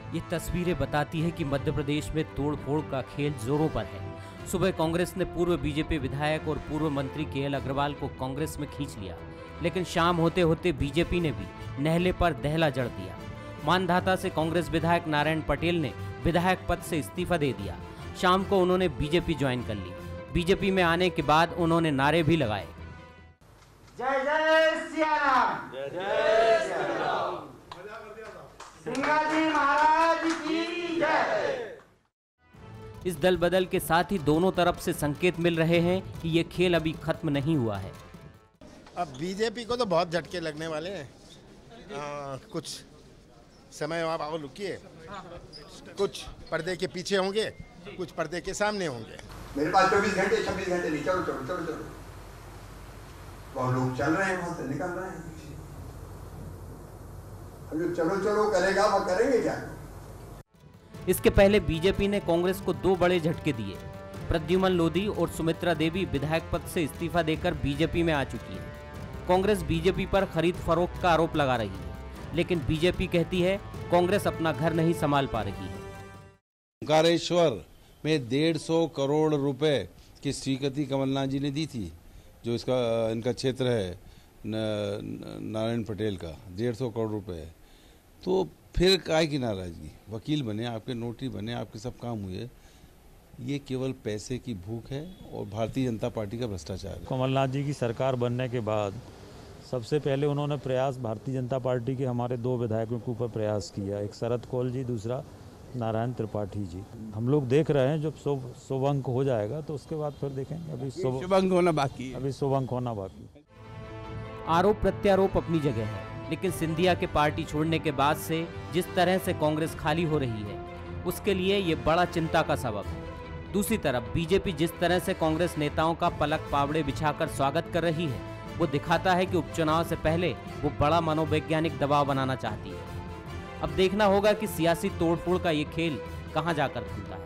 ये तस्वीरें बताती है कि मध्य प्रदेश में तोड़फोड़ का खेल जोरों पर है। सुबह कांग्रेस ने पूर्व बीजेपी विधायक और पूर्व मंत्री केएल अग्रवाल को कांग्रेस में खींच लिया, लेकिन शाम होते होते बीजेपी ने भी नहले पर दहला जड़ दिया। मानधाता से कांग्रेस विधायक नारायण पटेल ने विधायक पद से इस्तीफा दे दिया। शाम को उन्होंने बीजेपी ज्वाइन कर ली। बीजेपी में आने के बाद उन्होंने नारे भी लगाए, जय जय सिया राम, जय जय सिया राम, सिंगाजी महाराज की जय। इस दल बदल के साथ ही दोनों तरफ से संकेत मिल रहे हैं कि ये खेल अभी खत्म नहीं हुआ है। अब बीजेपी को तो बहुत झटके लगने वाले हैं। कुछ समय आप आओ रुकिए, कुछ पर्दे के पीछे होंगे, कुछ पर्दे के सामने होंगे। मेरे पास 24 घंटे 26 घंटे नहीं, चलो चलो चलो चलो, बहुत लोग चल रहे हैं, वहां से निकल रहे हैं। अब जो चलो चलो करेगा वो करेंगे क्या? इसके पहले बीजेपी ने कांग्रेस को दो बड़े झटके दिए। प्रद्युमन लोधी और सुमित्रा देवी विधायक पद से इस्तीफा देकर बीजेपी में आ चुकी है। कांग्रेस बीजेपी पर खरीद फरोख्त का आरोप लगा रही है, लेकिन बीजेपी कहती है कांग्रेस अपना घर नहीं संभाल पा रही है। ओंकारेश्वर में 150 करोड़ रुपए की स्वीकृति कमलनाथ जी ने दी थी, जो इनका क्षेत्र है नारायण पटेल का 150 करोड़ रुपए। तो फिर काहे की नाराजगी? वकील बने, आपके नोटरी बने, आपके सब काम हुए। ये केवल पैसे की भूख है और भारतीय जनता पार्टी का भ्रष्टाचार है। कमलनाथ जी की सरकार बनने के बाद सबसे पहले उन्होंने प्रयास भारतीय जनता पार्टी के हमारे दो विधायकों के ऊपर प्रयास किया, एक शरद कौल जी, दूसरा नारायण त्रिपाठी जी। हम लोग देख रहे हैं, जब शुभ अंक हो जाएगा तो उसके बाद फिर देखेंगे। अभी शुभ अंक होना बाकी है, अभी शुभ अंक होना बाकी है। आरोप प्रत्यारोप अपनी जगह है, लेकिन सिंधिया के पार्टी छोड़ने के बाद से जिस तरह से कांग्रेस खाली हो रही है, उसके लिए ये बड़ा चिंता का सबब है। दूसरी तरफ बीजेपी जिस तरह से कांग्रेस नेताओं का पलक पावड़े बिछाकर स्वागत कर रही है, वो दिखाता है कि उपचुनाव से पहले वो बड़ा मनोवैज्ञानिक दबाव बनाना चाहती है। अब देखना होगा कि सियासी तोड़फोड़ का ये खेल कहां जाकर खुलता है।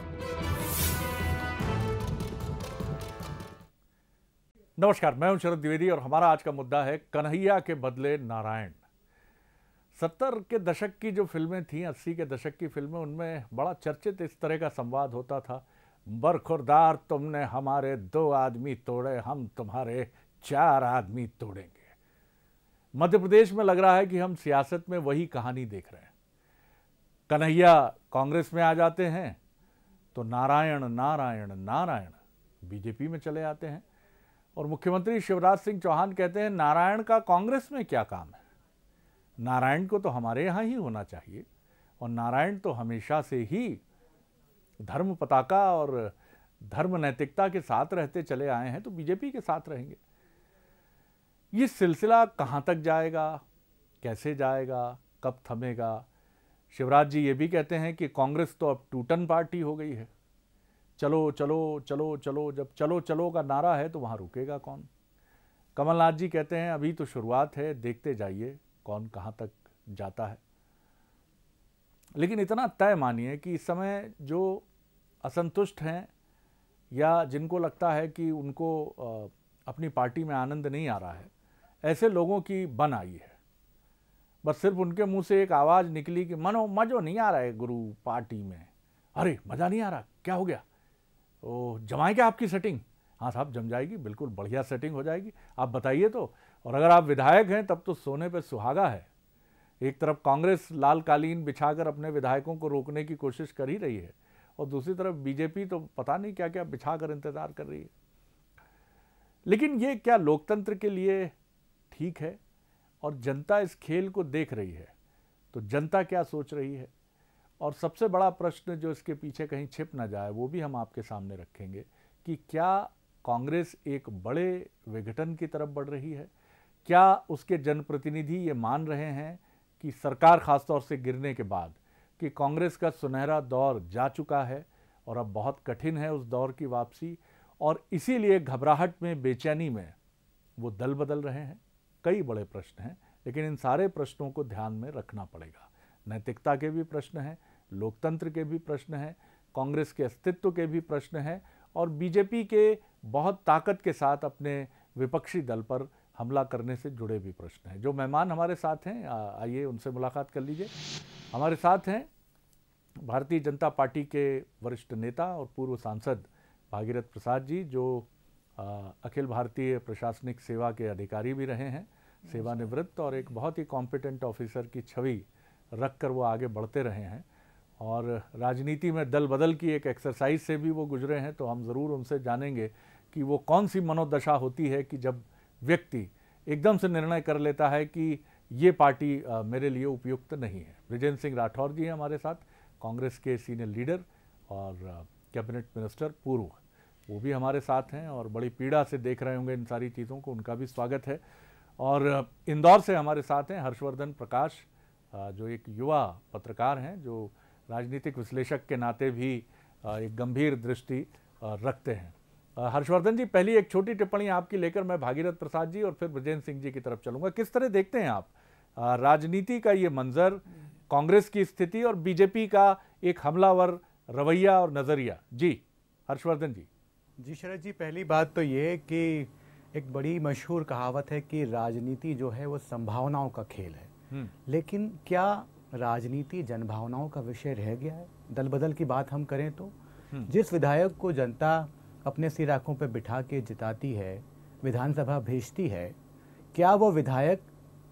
नमस्कार, मैं हूं शरद द्विवेदी और हमारा आज का मुद्दा है कन्हैया के बदले नारायण। 70 के दशक की जो फिल्में थीं, 80 के दशक की फिल्में, उनमें बड़ा चर्चित इस तरह का संवाद होता था, बरखुरदार तुमने हमारे 2 आदमी तोड़े, हम तुम्हारे 4 आदमी तोड़ेंगे। मध्य प्रदेश में लग रहा है कि हम सियासत में वही कहानी देख रहे हैं। कन्हैया कांग्रेस में आ जाते हैं तो नारायण नारायण नारायण बीजेपी में चले आते हैं, और मुख्यमंत्री शिवराज सिंह चौहान कहते हैं नारायण का कांग्रेस में क्या काम है, नारायण को तो हमारे यहाँ ही होना चाहिए, और नारायण तो हमेशा से ही धर्म पताका और धर्म नैतिकता के साथ रहते चले आए हैं, तो बीजेपी के साथ रहेंगे। ये सिलसिला कहाँ तक जाएगा, कैसे जाएगा, कब थमेगा? शिवराज जी ये भी कहते हैं कि कांग्रेस तो अब टूटन पार्टी हो गई है, चलो चलो चलो चलो, जब चलो चलो का नारा है तो वहाँ रुकेगा कौन? कमलनाथ जी कहते हैं अभी तो शुरुआत है, देखते जाइए कौन कहाँ तक जाता है। लेकिन इतना तय मानिए कि इस समय जो असंतुष्ट हैं या जिनको लगता है कि उनको अपनी पार्टी में आनंद नहीं आ रहा है, ऐसे लोगों की बन आई है। बस सिर्फ उनके मुंह से एक आवाज़ निकली कि मज़ो नहीं आ रहा है गुरु पार्टी में। अरे मज़ा नहीं आ रहा, क्या हो गया? ओ जमाएं क्या आपकी सेटिंग? हाँ साहब जम जाएगी, बिल्कुल बढ़िया सेटिंग हो जाएगी, आप बताइए तो। और अगर आप विधायक हैं तब तो सोने पे सुहागा है। एक तरफ कांग्रेस लाल कालीन बिछाकर अपने विधायकों को रोकने की कोशिश कर ही रही है, और दूसरी तरफ बीजेपी तो पता नहीं क्या क्या बिछाकर इंतजार कर रही है। लेकिन ये क्या लोकतंत्र के लिए ठीक है? और जनता इस खेल को देख रही है, तो जनता क्या सोच रही है? और सबसे बड़ा प्रश्न जो इसके पीछे कहीं छिप ना जाए, वो भी हम आपके सामने रखेंगे कि क्या कांग्रेस एक बड़े विघटन की तरफ बढ़ रही है? क्या उसके जनप्रतिनिधि ये मान रहे हैं कि सरकार खासतौर से गिरने के बाद कि कांग्रेस का सुनहरा दौर जा चुका है और अब बहुत कठिन है उस दौर की वापसी, और इसीलिए घबराहट में, बेचैनी में वो दल बदल रहे हैं? कई बड़े प्रश्न हैं, लेकिन इन सारे प्रश्नों को ध्यान में रखना पड़ेगा। नैतिकता के भी प्रश्न हैं, लोकतंत्र के भी प्रश्न हैं, कांग्रेस के अस्तित्व के भी प्रश्न हैं, और बीजेपी के बहुत ताकत के साथ अपने विपक्षी दल पर हमला करने से जुड़े भी प्रश्न हैं। जो मेहमान हमारे साथ हैं, आइए उनसे मुलाकात कर लीजिए। हमारे साथ हैं भारतीय जनता पार्टी के वरिष्ठ नेता और पूर्व सांसद भागीरथ प्रसाद जी, जो अखिल भारतीय प्रशासनिक सेवा के अधिकारी भी रहे हैं, सेवानिवृत्त, और एक बहुत ही कॉम्पिटेंट ऑफिसर की छवि रखकर वो आगे बढ़ते रहे हैं और राजनीति में दल बदल की एक एक्सरसाइज से भी वो गुजरे हैं। तो हम ज़रूर उनसे जानेंगे कि वो कौन सी मनोदशा होती है कि जब व्यक्ति एकदम से निर्णय कर लेता है कि ये पार्टी मेरे लिए उपयुक्त नहीं है। बृजेंद्र सिंह राठौर जी हैं हमारे साथ, कांग्रेस के सीनियर लीडर और कैबिनेट मिनिस्टर पूर्व, वो भी हमारे साथ हैं और बड़ी पीड़ा से देख रहे होंगे इन सारी चीज़ों को, उनका भी स्वागत है। और इंदौर से हमारे साथ हैं हर्षवर्धन प्रकाश, जो एक युवा पत्रकार हैं, जो राजनीतिक विश्लेषक के नाते भी एक गंभीर दृष्टि रखते हैं। हर्षवर्धन जी, पहली एक छोटी टिप्पणी आपकी लेकर मैं भागीरथ प्रसाद जी और फिर बृजेंद्र सिंह जी की तरफ चलूंगा। किस तरह देखते हैं आप राजनीति का ये मंजर, कांग्रेस की स्थिति और बीजेपी का एक हमलावर रवैया और नजरिया? जी हर्षवर्धन जी। जी शरद जी, पहली बात तो ये कि एक बड़ी मशहूर कहावत है कि राजनीति जो है वो संभावनाओं का खेल है, लेकिन क्या राजनीति जनभावनाओं का विषय रह गया है? दल बदल की बात हम करें तो जिस विधायक को जनता अपने सिर आंखों पर बिठा के जिताती है, विधानसभा भेजती है, क्या वो विधायक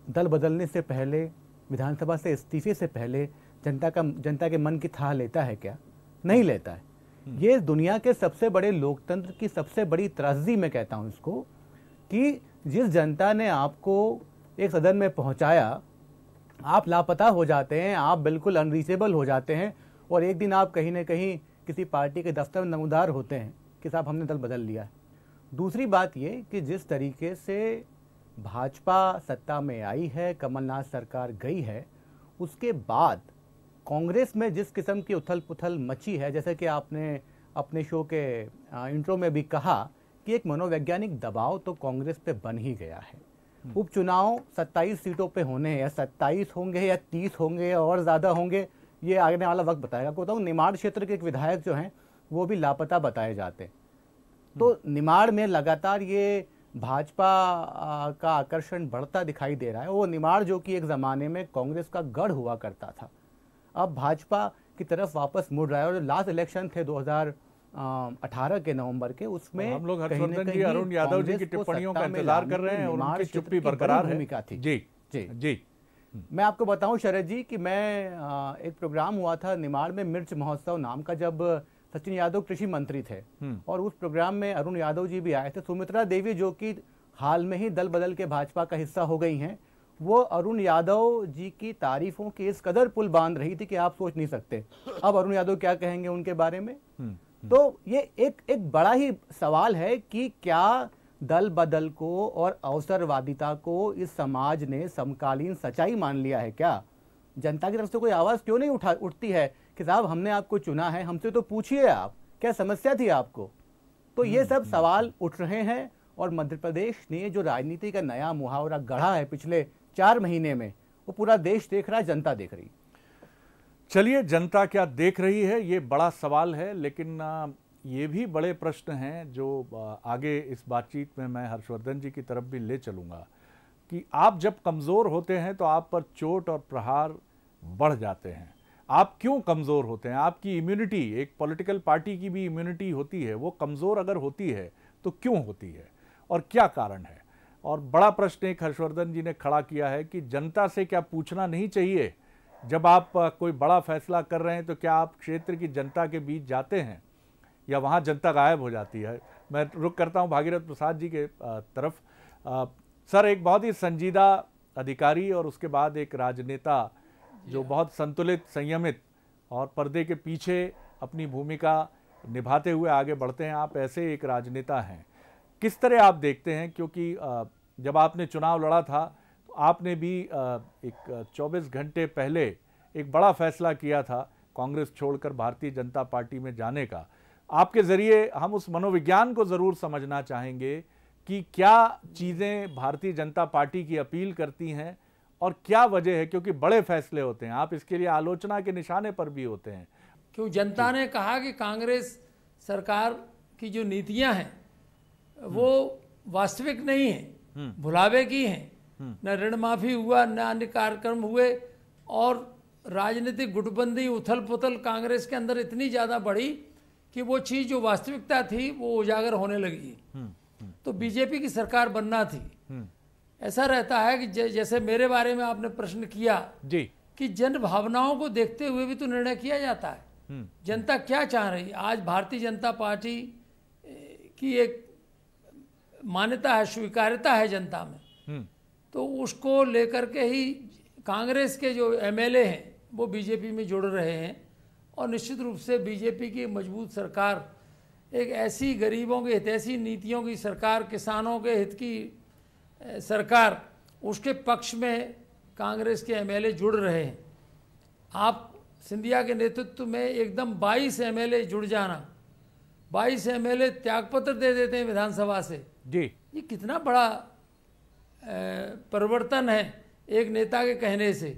दल बदलने से पहले, विधानसभा से इस्तीफे से पहले जनता के मन की थाह लेता है? क्या नहीं लेता है। ये दुनिया के सबसे बड़े लोकतंत्र की सबसे बड़ी त्रासदी मैं कहता हूं इसको, कि जिस जनता ने आपको एक सदन में पहुंचाया, आप लापता हो जाते हैं, आप बिल्कुल अनरीचेबल हो जाते हैं और एक दिन आप कहीं ना कहीं किसी पार्टी के दफ्तर में नमूदार होते हैं कि साहब हमने दल बदल लिया है। दूसरी बात ये कि जिस तरीके से भाजपा सत्ता में आई है, कमलनाथ सरकार गई है, उसके बाद कांग्रेस में जिस किस्म की उथल पुथल मची है, जैसे कि आपने अपने शो के इंट्रो में भी कहा कि एक मनोवैज्ञानिक दबाव तो कांग्रेस पे बन ही गया है। उपचुनाव 27 सीटों पे होने हैं, या 27 होंगे या 30 होंगे और ज़्यादा होंगे, ये आने वाला वक्त बताएगा। आपको बताऊँ, निमाड़ क्षेत्र के एक विधायक जो हैं वो भी लापता बताए जाते हैं। तो निमाड़ में लगातार ये भाजपा का आकर्षण बढ़ता दिखाई दे रहा है। वो निमाड़ जो कि एक ज़माने में कांग्रेस का गढ़ हुआ करता था, अब भाजपा की तरफ वापस मुड़ रहा है। और लास्ट इलेक्शन थे 2018 के नवंबर के, उसमें हम लोग हर्षवर्धन जी, अरुण यादव जी की टिप्पणियों का इंतजार कर रहे हैं और उनकी चुप्पी बरकरार है। भूमिका थी। जी जी जी। मैं आपको बताऊं शरद जी कि मैं एक प्रोग्राम हुआ था निमाड़ में, मिर्च महोत्सव नाम का, जब सचिन यादव कृषि मंत्री थे, और उस प्रोग्राम में अरुण यादव जी भी आए थे। सुमित्रा देवी जो कि हाल में ही दल बदल के भाजपा का हिस्सा हो गई हैं, वो अरुण यादव जी की तारीफों की इस कदर पुल बांध रही थी कि आप सोच नहीं सकते अब अरुण यादव क्या कहेंगे उनके बारे में। तो ये एक बड़ा ही सवाल है कि क्या दल बदल को और अवसरवादिता को इस समाज ने समकालीन सच्चाई मान लिया है? क्या जनता की तरफ से कोई आवाज क्यों नहीं उठती है कि साहब हमने आपको चुना है, हमसे तो पूछिए आप क्या समस्या थी आपको? तो ये सब सवाल उठ रहे हैं और मध्य प्रदेश ने जो राजनीति का नया मुहावरा गढ़ा है पिछले 4 महीने में, वो पूरा देश देख रहा है, जनता देख रही है। चलिए, जनता क्या देख रही है ये बड़ा सवाल है, लेकिन ये भी बड़े प्रश्न हैं जो आगे इस बातचीत में मैं हर्षवर्धन जी की तरफ भी ले चलूँगा कि आप जब कमज़ोर होते हैं तो आप पर चोट और प्रहार बढ़ जाते हैं। आप क्यों कमज़ोर होते हैं? आपकी इम्यूनिटी, एक पॉलिटिकल पार्टी की भी इम्यूनिटी होती है, वो कमज़ोर अगर होती है तो क्यों होती है और क्या कारण है? और बड़ा प्रश्न एक हर्षवर्धन जी ने खड़ा किया है कि जनता से क्या पूछना नहीं चाहिए? जब आप कोई बड़ा फैसला कर रहे हैं तो क्या आप क्षेत्र की जनता के बीच जाते हैं या वहाँ जनता गायब हो जाती है? मैं रुक करता हूँ भागीरथ प्रसाद जी के तरफ। सर, एक बहुत ही संजीदा अधिकारी और उसके बाद एक राजनेता जो बहुत संतुलित, संयमित और पर्दे के पीछे अपनी भूमिका निभाते हुए आगे बढ़ते हैं, आप ऐसे एक राजनेता हैं। किस तरह आप देखते हैं, क्योंकि जब आपने चुनाव लड़ा था तो आपने भी एक 24 घंटे पहले एक बड़ा फैसला किया था कांग्रेस छोड़कर भारतीय जनता पार्टी में जाने का। आपके ज़रिए हम उस मनोविज्ञान को ज़रूर समझना चाहेंगे कि क्या चीज़ें भारतीय जनता पार्टी की अपील करती हैं और क्या वजह है, क्योंकि बड़े फैसले होते हैं, आप इसके लिए आलोचना के निशाने पर भी होते हैं। क्यों जनता ने कहा कि कांग्रेस सरकार की जो नीतियां हैं वो वास्तविक नहीं है, भुलावे की हैं। न ऋण माफी हुआ, न अन्य कार्यक्रम हुए और राजनीतिक गुटबंदी उथल पुथल कांग्रेस के अंदर इतनी ज़्यादा बढ़ी कि वो चीज़ जो वास्तविकता थी वो उजागर होने लगी। तो बीजेपी की सरकार बनना थी। ऐसा रहता है कि जैसे मेरे बारे में आपने प्रश्न किया जी कि जन भावनाओं को देखते हुए भी तो निर्णय किया जाता है। जनता क्या चाह रही है? आज भारतीय जनता पार्टी की एक मान्यता है, स्वीकार्यता है जनता में, तो उसको लेकर के ही कांग्रेस के जो एमएलए हैं वो बीजेपी में जुड़ रहे हैं। और निश्चित रूप से बीजेपी की मजबूत सरकार, एक ऐसी गरीबों के हितैषी नीतियों की सरकार, किसानों के हित की सरकार, उसके पक्ष में कांग्रेस के एमएलए जुड़ रहे हैं। आप सिंधिया के नेतृत्व में एकदम 22 एमएलए जुड़ जाना, 22 एमएलए त्यागपत्र दे देते हैं विधानसभा से जी, ये कितना बड़ा परिवर्तन है एक नेता के कहने से।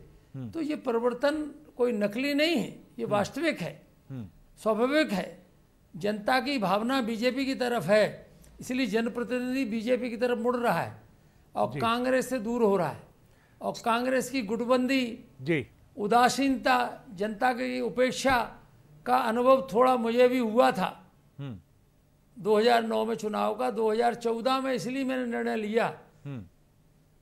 तो ये परिवर्तन कोई नकली नहीं है, ये वास्तविक है, स्वाभाविक है। जनता की भावना बीजेपी की तरफ है, इसलिए जनप्रतिनिधि बीजेपी की तरफ मुड़ रहा है और कांग्रेस से दूर हो रहा है। और कांग्रेस की गुटबंदी जी, उदासीनता, जनता की उपेक्षा का अनुभव थोड़ा मुझे भी हुआ था 2009 में चुनाव का। 2014 में इसलिए मैंने निर्णय लिया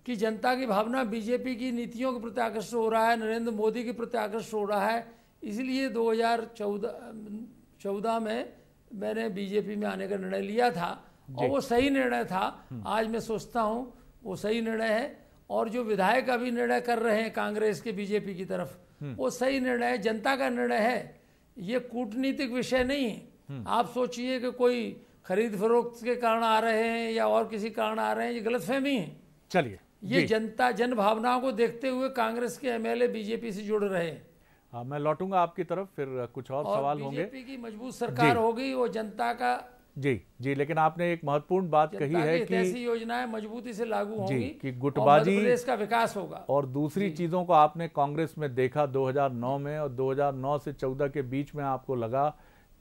कि जनता की भावना बीजेपी की नीतियों के प्रति आकर्षित हो रहा है, नरेंद्र मोदी के प्रति आकर्षित हो रहा है, इसलिए 2014 में मैंने बीजेपी में आने का निर्णय लिया था और वो सही निर्णय था। आज मैं सोचता हूँ वो सही निर्णय है। और जो विधायक अभी निर्णय कर रहे हैं कांग्रेस के बीजेपी की तरफ, वो सही निर्णय है, जनता का निर्णय है, ये कूटनीतिक विषय नहीं है। आप सोचिए कि कोई खरीद फरोख्त के कारण आ रहे हैं या और किसी कारण आ रहे हैं, ये गलतफहमी है। चलिए, ये जनता जन भावनाओं को देखते हुए कांग्रेस के एमएलए बीजेपी से जुड़ रहे हैं। हाँ, मैं लौटूंगा आपकी तरफ, फिर कुछ और सवाल होंगे। बीजेपी की मजबूत सरकार होगी, वो जनता का जी, लेकिन आपने एक महत्वपूर्ण बात कही है कि ऐसी योजनाएं मजबूती से लागू होंगी कि गुटबाजी, मध्य प्रदेश का विकास होगा। और दूसरी चीजों को आपने कांग्रेस में देखा 2009 में, और 2009 से 14 के बीच में आपको लगा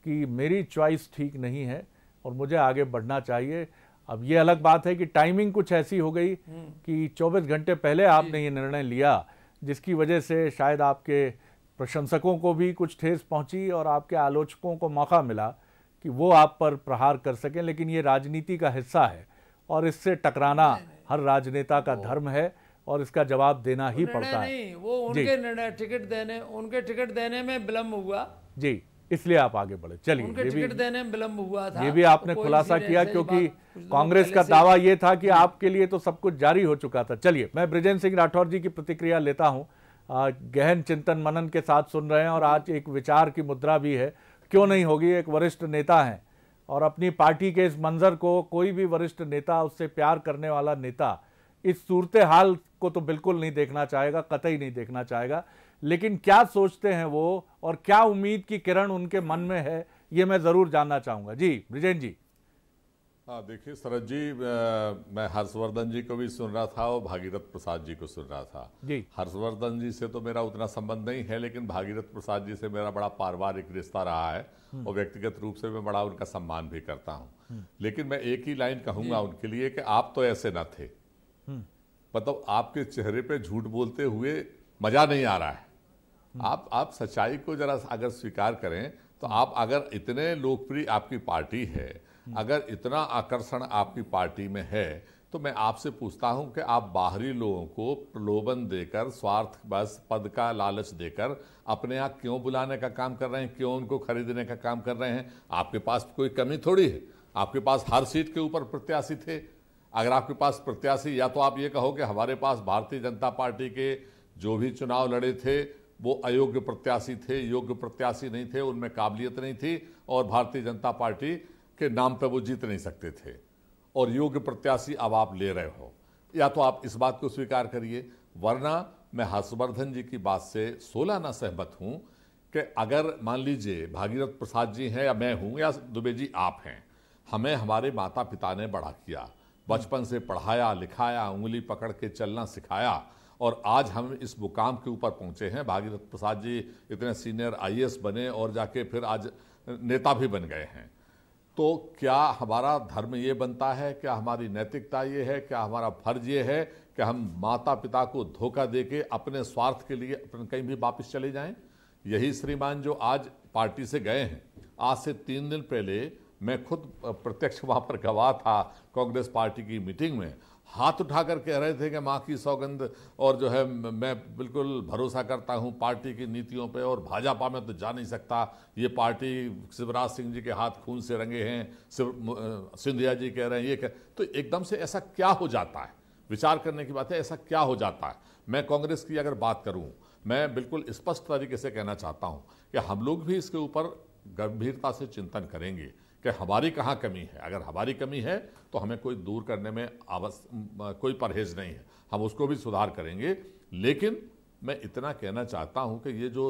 कि मेरी चॉइस ठीक नहीं है और मुझे आगे बढ़ना चाहिए। अब ये अलग बात है कि टाइमिंग कुछ ऐसी हो गई कि 24 घंटे पहले आपने ये निर्णय लिया, जिसकी वजह से शायद आपके प्रशंसकों को भी कुछ ठेस पहुंची और आपके आलोचकों को मौका मिला कि वो आप पर प्रहार कर सकें। लेकिन ये राजनीति का हिस्सा है और इससे टकराना हर राजनेता का धर्म है और इसका जवाब देना ही पड़ता है। वो उनके निर्णय उनके टिकट देने में विलम्ब हुआ जी, इसलिए आप आगे बढ़े। चलिए, उनके टिकट देने में विलम्ब हुआ था, ये भी आपने खुलासा किया, क्योंकि कांग्रेस का दावा ये था कि आपके लिए तो सब कुछ जारी हो चुका था। चलिए, मैं बृजेंद्र सिंह राठौर जी की प्रतिक्रिया लेता हूं। गहन चिंतन मनन के साथ सुन रहे हैं और आज एक विचार की मुद्रा भी है, क्यों नहीं होगी। एक वरिष्ठ नेता हैं और अपनी पार्टी के इस मंजर को कोई भी वरिष्ठ नेता, उससे प्यार करने वाला नेता इस सूरत हाल को तो बिल्कुल नहीं देखना चाहेगा, कतई नहीं देखना चाहेगा। लेकिन क्या सोचते हैं वो और क्या उम्मीद की किरण उनके मन में है, ये मैं जरूर जानना चाहूंगा। जी बृजेंद्र जी। हाँ, देखिए शरद जी, मैं हर्षवर्धन जी को भी सुन रहा था और भागीरथ प्रसाद जी को सुन रहा था जी। हर्षवर्धन जी से तो मेरा उतना संबंध नहीं है, लेकिन भागीरथ प्रसाद जी से मेरा बड़ा पारिवारिक रिश्ता रहा है और व्यक्तिगत रूप से मैं बड़ा उनका सम्मान भी करता हूँ। लेकिन मैं एक ही लाइन कहूंगा उनके लिए कि आप तो ऐसे न थे। मतलब आपके चेहरे पे झूठ बोलते हुए मजा नहीं आ रहा है। आप सच्चाई को जरा अगर स्वीकार करें तो आप, अगर इतने लोकप्रिय आपकी पार्टी है, अगर इतना आकर्षण आपकी पार्टी में है, तो मैं आपसे पूछता हूं कि आप बाहरी लोगों को प्रलोभन देकर, स्वार्थ बस पद का लालच देकर अपने यहाँ क्यों बुलाने का काम कर रहे हैं, क्यों उनको खरीदने का काम कर रहे हैं? आपके पास कोई कमी थोड़ी है, आपके पास हर सीट के ऊपर प्रत्याशी थे। अगर आपके पास प्रत्याशी, या तो आप ये कहो कि हमारे पास भारतीय जनता पार्टी के जो भी चुनाव लड़े थे वो अयोग्य प्रत्याशी थे, योग्य प्रत्याशी नहीं थे, उनमें काबिलियत नहीं थी और भारतीय जनता पार्टी के नाम पे वो जीत नहीं सकते थे, और योग्य प्रत्याशी अब आप ले रहे हो। या तो आप इस बात को स्वीकार करिए, वरना मैं हर्षवर्धन जी की बात से 16 ना सहमत हूं कि अगर मान लीजिए भागीरथ प्रसाद जी हैं या मैं हूं या दुबे जी आप हैं, हमें हमारे माता पिता ने बड़ा किया, बचपन से पढ़ाया लिखाया, उंगली पकड़ के चलना सिखाया और आज हम इस मुकाम के ऊपर पहुंचे हैं। भागीरथ प्रसाद जी इतने सीनियर IAS बने और जाके फिर आज नेता भी बन गए हैं। तो क्या हमारा धर्म ये बनता है, क्या हमारी नैतिकता ये है, क्या हमारा फर्ज ये है कि हम माता पिता को धोखा देके अपने स्वार्थ के लिए अपने कहीं भी वापस चले जाएं? यही श्रीमान जो आज पार्टी से गए हैं, आज से 3 दिन पहले मैं खुद प्रत्यक्ष वहां पर गवाह था कांग्रेस पार्टी की मीटिंग में, हाथ उठाकर कह रहे थे कि मां की सौगंध और जो है मैं बिल्कुल भरोसा करता हूं पार्टी की नीतियों पे, और भाजपा में तो जा नहीं सकता, ये पार्टी शिवराज सिंह जी के हाथ खून से रंगे हैं, सिंधिया जी कह रहे हैं ये तो एकदम से ऐसा क्या हो जाता है? विचार करने की बात है, ऐसा क्या हो जाता है? मैं कांग्रेस की अगर बात करूं, मैं बिल्कुल स्पष्ट तरीके से कहना चाहता हूं कि हम लोग भी इसके ऊपर गंभीरता से चिंतन करेंगे कि हमारी कहाँ कमी है। अगर हमारी कमी है तो हमें कोई दूर करने में कोई परहेज नहीं है, हम उसको भी सुधार करेंगे। लेकिन मैं इतना कहना चाहता हूं कि ये जो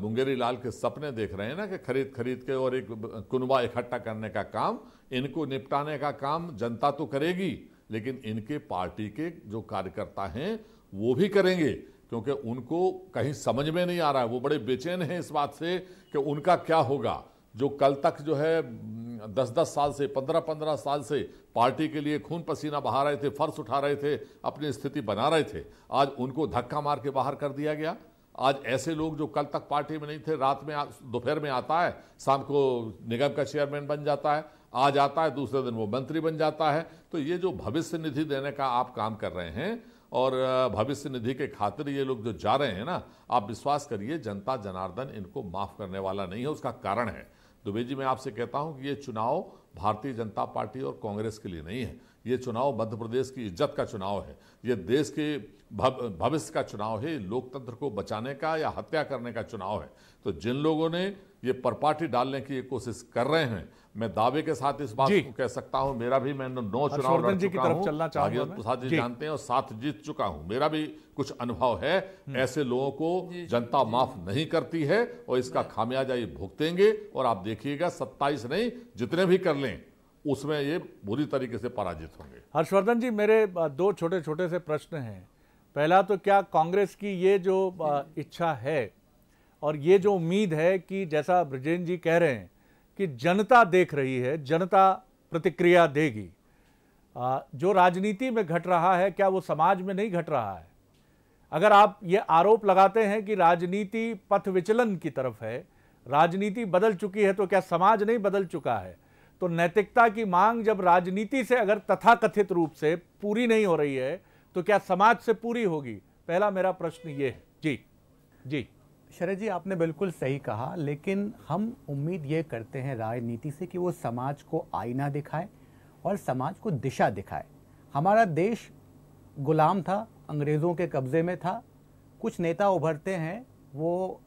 मुंगेरी लाल के सपने देख रहे हैं ना कि खरीद खरीद के और एक कुनबा इकट्ठा करने का काम, इनको निपटाने का काम जनता तो करेगी, लेकिन इनके पार्टी के जो कार्यकर्ता हैं वो भी करेंगे, क्योंकि उनको कहीं समझ में नहीं आ रहा है। वो बड़े बेचैन हैं इस बात से कि उनका क्या होगा। जो कल तक जो है 10-10 साल से 15-15 साल से पार्टी के लिए खून पसीना बहा रहे थे, फर्श उठा रहे थे, अपनी स्थिति बना रहे थे, आज उनको धक्का मार के बाहर कर दिया गया। आज ऐसे लोग जो कल तक पार्टी में नहीं थे, रात में दोपहर में आता है, शाम को निगम का चेयरमैन बन जाता है, आज आता है दूसरे दिन वो मंत्री बन जाता है। तो ये जो भविष्य निधि देने का आप काम कर रहे हैं और भविष्य निधि के खातिर ये लोग जो जा रहे हैं ना, आप विश्वास करिए जनता जनार्दन इनको माफ करने वाला नहीं है। उसका कारण है, दुबे जी मैं आपसे कहता हूं कि ये चुनाव भारतीय जनता पार्टी और कांग्रेस के लिए नहीं है, ये चुनाव मध्य प्रदेश की इज्जत का चुनाव है, ये देश के भविष्य का चुनाव है, लोकतंत्र को बचाने का या हत्या करने का चुनाव है। तो जिन लोगों ने ये परपाटी डालने की कोशिश कर रहे हैं, मैं दावे के साथ इस बात को कह सकता हूं, मेरा भी मैं 9 चुनाव लड़ चुका हूं, भागीरथ प्रसाद जी जानते हैं, और 7 जीत चुका हूं, मेरा भी कुछ अनुभव है। ऐसे लोगों को जनता माफ नहीं करती है और इसका खामियाजा ये भुगतेंगे। और आप देखिएगा 27 नहीं, जितने भी कर लें उसमें ये बुरी तरीके से पराजित होंगे। हर्षवर्धन जी, मेरे 2 छोटे छोटे से प्रश्न हैं। पहला तो क्या कांग्रेस की ये जो इच्छा है और ये जो उम्मीद है कि जैसा ब्रजेन जी कह रहे हैं कि जनता देख रही है, जनता प्रतिक्रिया देगी, जो राजनीति में घट रहा है क्या वो समाज में नहीं घट रहा है? अगर आप ये आरोप लगाते हैं कि राजनीति पथ विचलन की तरफ है, राजनीति बदल चुकी है, तो क्या समाज नहीं बदल चुका है? तो नैतिकता की मांग जब राजनीति से अगर तथाकथित रूप से पूरी नहीं हो रही है तो क्या समाज से पूरी होगी? पहला मेरा प्रश्न ये है। जी शरद जी, आपने बिल्कुल सही कहा, लेकिन हम उम्मीद ये करते हैं राजनीति से कि वो समाज को आईना दिखाए और समाज को दिशा दिखाए। हमारा देश गुलाम था, अंग्रेज़ों के कब्ज़े में था। कुछ नेता उभरते हैं, वो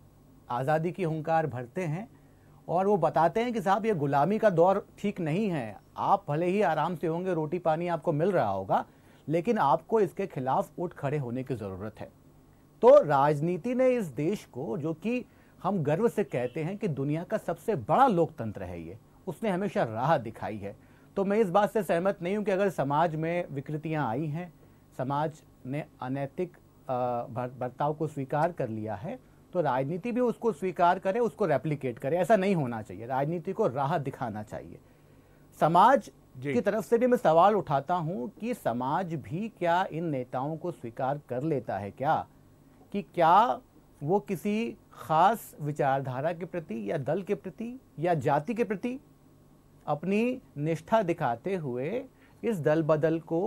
आज़ादी की हुंकार भरते हैं और वो बताते हैं कि साहब ये गुलामी का दौर ठीक नहीं है, आप भले ही आराम से होंगे, रोटी पानी आपको मिल रहा होगा, लेकिन आपको इसके खिलाफ उठ खड़े होने की ज़रूरत है। तो राजनीति ने इस देश को, जो कि हम गर्व से कहते हैं कि दुनिया का सबसे बड़ा लोकतंत्र है ये, उसने हमेशा राह दिखाई है। तो मैं इस बात से सहमत नहीं हूं कि अगर समाज में विकृतियां आई हैं, समाज ने अनैतिक बर्ताव को स्वीकार कर लिया है, तो राजनीति भी उसको स्वीकार करे, उसको रेप्लिकेट करे। ऐसा नहीं होना चाहिए, राजनीति को राह दिखाना चाहिए। समाज की तरफ से भी मैं सवाल उठाता हूं कि समाज भी क्या इन नेताओं को स्वीकार कर लेता है कि क्या वो किसी खास विचारधारा के प्रति या दल के प्रति या जाति के प्रति अपनी निष्ठा दिखाते हुए इस दल बदल को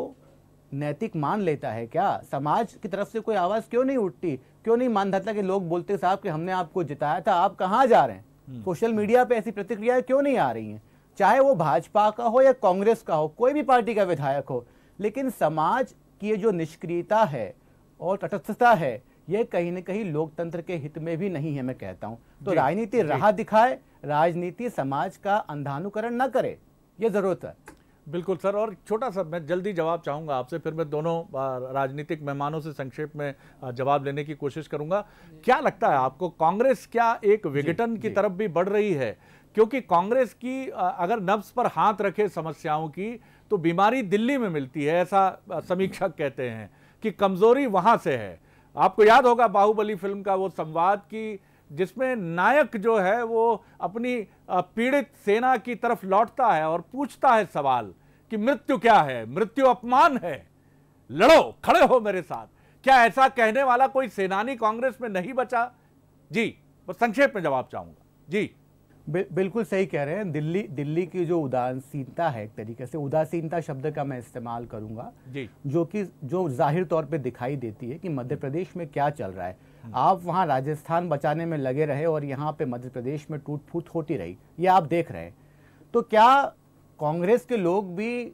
नैतिक मान लेता है? क्या समाज की तरफ से कोई आवाज क्यों नहीं उठती? क्यों नहीं मानता कि लोग बोलते साहब कि हमने आपको जिताया था, आप कहां जा रहे हैं? सोशल मीडिया पे ऐसी प्रतिक्रियाएं क्यों नहीं आ रही हैं? चाहे वो भाजपा का हो या कांग्रेस का हो, कोई भी पार्टी का विधायक हो, लेकिन समाज की ये जो निष्क्रियता है और तटस्थता है, ये कहीं न कहीं लोकतंत्र के हित में भी नहीं है, मैं कहता हूं। तो राजनीति राह दिखाए, राजनीति समाज का अंधानुकरण न करे, ये जरूरत है। बिल्कुल सर। और छोटा सा मैं जल्दी जवाब चाहूंगा आपसे, फिर मैं दोनों राजनीतिक मेहमानों से संक्षेप में जवाब लेने की कोशिश करूंगा। क्या लगता है आपको, कांग्रेस क्या एक विघटन की तरफ भी बढ़ रही है? क्योंकि कांग्रेस की अगर नब्ज पर हाथ रखे समस्याओं की, तो बीमारी दिल्ली में मिलती है, ऐसा समीक्षक कहते हैं कि कमजोरी वहां से है। आपको याद होगा बाहुबली फिल्म का वो संवाद कि जिसमें नायक जो है वो अपनी पीड़ित सेना की तरफ लौटता है और पूछता है सवाल कि मृत्यु क्या है, मृत्यु अपमान है, लड़ो, खड़े हो मेरे साथ। क्या ऐसा कहने वाला कोई सेनानी कांग्रेस में नहीं बचा? जी, बस संक्षेप में जवाब चाहूंगा। जी बिल्कुल सही कह रहे हैं। दिल्ली की जो उदासीनता है, एक तरीके से उदासीनता शब्द का मैं इस्तेमाल करूंगा जी, जो जाहिर तौर पे दिखाई देती है कि मध्य प्रदेश में क्या चल रहा है। आप वहां राजस्थान बचाने में लगे रहे और यहाँ पे मध्य प्रदेश में टूट फूट होती रही, ये आप देख रहे हैं। तो क्या कांग्रेस के लोग भी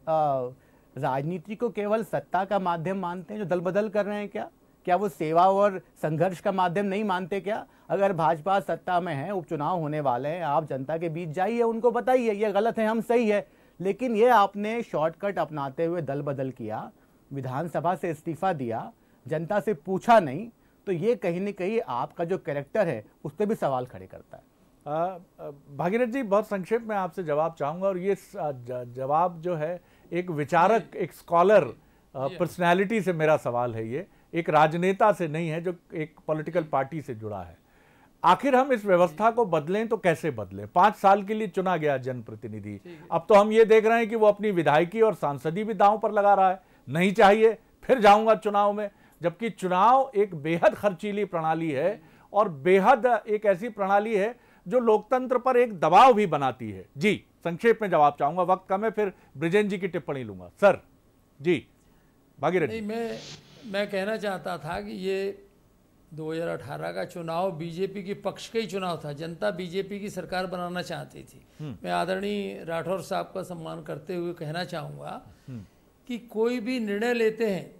राजनीति को केवल सत्ता का माध्यम मानते हैं जो दल बदल कर रहे हैं? क्या वो सेवा और संघर्ष का माध्यम नहीं मानते क्या? अगर भाजपा सत्ता में है, उपचुनाव होने वाले हैं, आप जनता के बीच जाइए, उनको बताइए ये गलत है, हम सही है। लेकिन ये आपने शॉर्टकट अपनाते हुए दल बदल किया, विधानसभा से इस्तीफा दिया, जनता से पूछा नहीं, तो ये कहीं न कहीं आपका जो कैरेक्टर है उस पर भी सवाल खड़े करता है। भागीरथ जी, बहुत संक्षेप में आपसे जवाब चाहूंगा, और ये जवाब जो है एक विचारक, एक स्कॉलर पर्सनैलिटी से मेरा सवाल है, ये एक राजनेता से नहीं है जो एक पॉलिटिकल पार्टी से जुड़ा है। आखिर हम इस व्यवस्था को बदलें तो कैसे बदलें? 5 साल के लिए चुना गया जनप्रतिनिधि, अब तो हम ये देख रहे हैं कि वो अपनी विधायकी और सांसदी भी दांव पर लगा रहा है, नहीं चाहिए फिर जाऊंगा चुनाव में। जबकि चुनाव एक बेहद खर्चीली प्रणाली है और बेहद एक ऐसी प्रणाली है जो लोकतंत्र पर एक दबाव भी बनाती है। जी, संक्षेप में जवाब चाहूंगा, वक्त कम है, फिर ब्रिजेन जी की टिप्पणी लूंगा। सर जी, भागीरथ जी। मैं कहना चाहता था कि ये 2018 का चुनाव बीजेपी के पक्ष का ही चुनाव था। जनता बीजेपी की सरकार बनाना चाहती थी। मैं आदरणीय राठौर साहब का सम्मान करते हुए कहना चाहूँगा कि कोई भी निर्णय लेते हैं,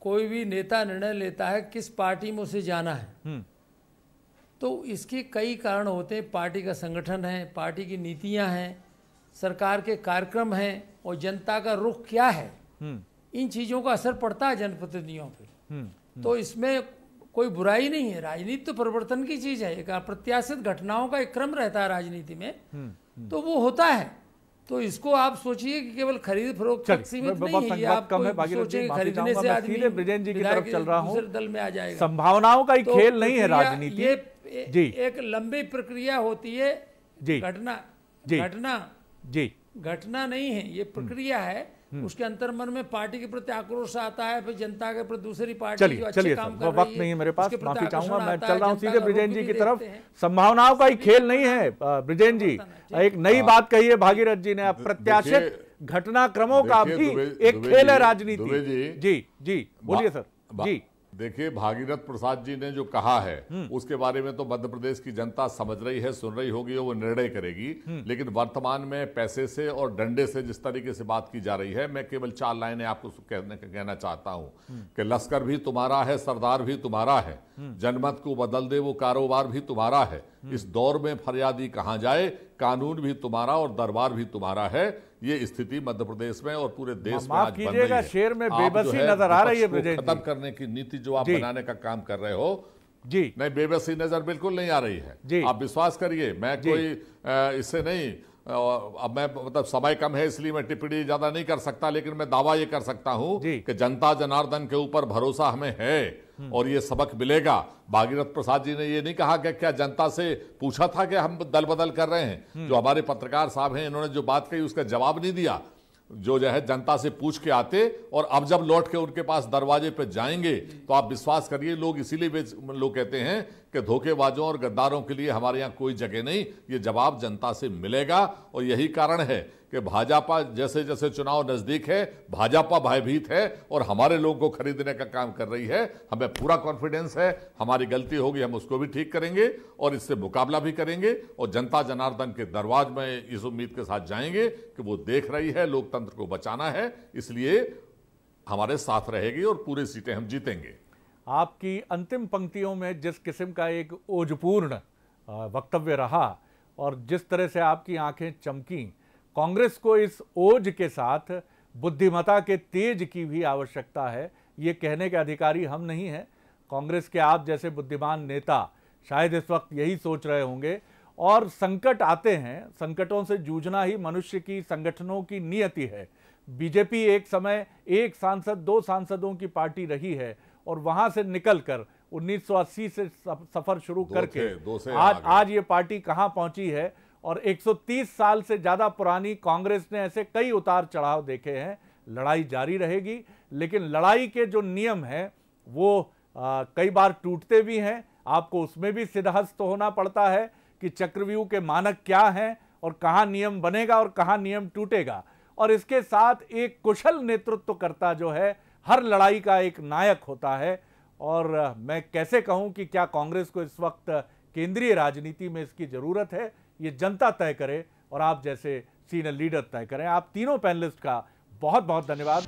कोई भी नेता निर्णय लेता है किस पार्टी में उसे जाना है, तो इसके कई कारण होते हैं। पार्टी का संगठन है, पार्टी की नीतियां हैं, सरकार के कार्यक्रम हैं और जनता का रुख क्या है, इन चीज़ों का असर पड़ता है जनप्रतिनिधियों पे। तो इसमें कोई बुराई नहीं है। राजनीति तो परिवर्तन की चीज़ है, एक अप्रत्याशित घटनाओं का एक क्रम रहता है राजनीति में, तो वो होता है। तो इसको आप सोचिए कि केवल खरीद फरोख्त तक सीमित नहीं है। आप सोचेंगे खरीदने से आदमी ब्रिजेन जी की तरफ चल रहा हूं, दूसरे दल में आ जाएगा। संभावनाओं का ही खेल नहीं है राजनीति, ये एक लंबी प्रक्रिया होती है। घटना नहीं है, ये प्रक्रिया है। उसके अंतर मन में पार्टी के प्रति आक्रोश आता है, फिर जनता के प्रति दूसरी पार्टी जो अच्छे काम कर रही है, वक्त नहीं है मेरे पास, माफी चाहूंगा। मैं चल रहा हूं सीधे ब्रिजेन जी की तरफ। संभावनाओं का ही खेल नहीं है ब्रिजेन जी, एक नई बात कही है भागीरथ जी ने, अप्रत्याशित घटनाक्रमों का भी एक खेल है राजनीति। जी बोलिए सर। जी देखिए, भागीरथ प्रसाद जी ने जो कहा है उसके बारे में तो मध्य प्रदेश की जनता समझ रही है, सुन रही होगी, वो निर्णय करेगी। लेकिन वर्तमान में पैसे से और डंडे से जिस तरीके से बात की जा रही है, मैं केवल 4 लाइनें आपको कहना चाहता हूं कि लश्कर भी तुम्हारा है, सरदार भी तुम्हारा है, जनमत को बदल दे वो कारोबार भी तुम्हारा है। इस दौर में फरियादी कहां जाए, कानून भी तुम्हारा और दरबार भी तुम्हारा है। ये स्थिति मध्य प्रदेश में और पूरे देश में आज बन रही है। शेर में बेबसी नजर आ रही है। खत्म करने की नीति जो आप बनाने का काम कर रहे हो, जी नहीं, बेबसी नजर बिल्कुल नहीं आ रही है। आप विश्वास करिए, मैं कोई इससे नहीं, अब मैं मतलब समय कम है इसलिए मैं टिप्पणी ज्यादा नहीं कर सकता, लेकिन मैं दावा ये कर सकता हूं कि जनता जनार्दन के ऊपर भरोसा हमें है और ये सबक मिलेगा। भागीरथ प्रसाद जी ने ये नहीं कहा कि क्या जनता से पूछा था कि हम दल बदल कर रहे हैं। जो हमारे पत्रकार साहब हैं, इन्होंने जो बात कही उसका जवाब नहीं दिया। जो है जनता से पूछ के आते और अब जब लौट के उनके पास दरवाजे पे जाएंगे तो आप विश्वास करिए, लोग इसीलिए लोग कहते हैं कि धोखेबाजों और गद्दारों के लिए हमारे यहाँ कोई जगह नहीं। ये जवाब जनता से मिलेगा और यही कारण है कि भाजपा जैसे जैसे चुनाव नजदीक है, भाजपा भयभीत है और हमारे लोगों को खरीदने का काम कर रही है। हमें पूरा कॉन्फिडेंस है, हमारी गलती होगी हम उसको भी ठीक करेंगे और इससे मुकाबला भी करेंगे और जनता जनार्दन के दरवाजे में इस उम्मीद के साथ जाएंगे कि वो देख रही है, लोकतंत्र को बचाना है, इसलिए हमारे साथ रहेगी और पूरी सीटें हम जीतेंगे। आपकी अंतिम पंक्तियों में जिस किस्म का एक ओजपूर्ण वक्तव्य रहा और जिस तरह से आपकी आंखें चमकी, कांग्रेस को इस ओज के साथ बुद्धिमता के तेज की भी आवश्यकता है। ये कहने के अधिकारी हम नहीं हैं। कांग्रेस के आप जैसे बुद्धिमान नेता शायद इस वक्त यही सोच रहे होंगे और संकट आते हैं, संकटों से जूझना ही मनुष्य की, संगठनों की नियति है। बीजेपी एक समय 1 सांसद 2 सांसदों की पार्टी रही है और वहां से निकलकर 1980 से सफर शुरू करके दो से आज ये पार्टी कहां पहुंची है। और 130 साल से ज्यादा पुरानी कांग्रेस ने ऐसे कई उतार चढ़ाव देखे हैं। लड़ाई जारी रहेगी, लेकिन लड़ाई के जो नियम हैं वो कई बार टूटते भी हैं। आपको उसमें भी सिद्धहस्त होना पड़ता है कि चक्रव्यूह के मानक क्या हैं और कहां नियम बनेगा और कहां नियम टूटेगा। और इसके साथ एक कुशल नेतृत्वकर्ता जो है हर लड़ाई का एक नायक होता है। और मैं कैसे कहूं कि क्या कांग्रेस को इस वक्त केंद्रीय राजनीति में इसकी जरूरत है, ये जनता तय करे और आप जैसे सीनियर लीडर तय करें। आप तीनों पैनलिस्ट का बहुत बहुत धन्यवाद।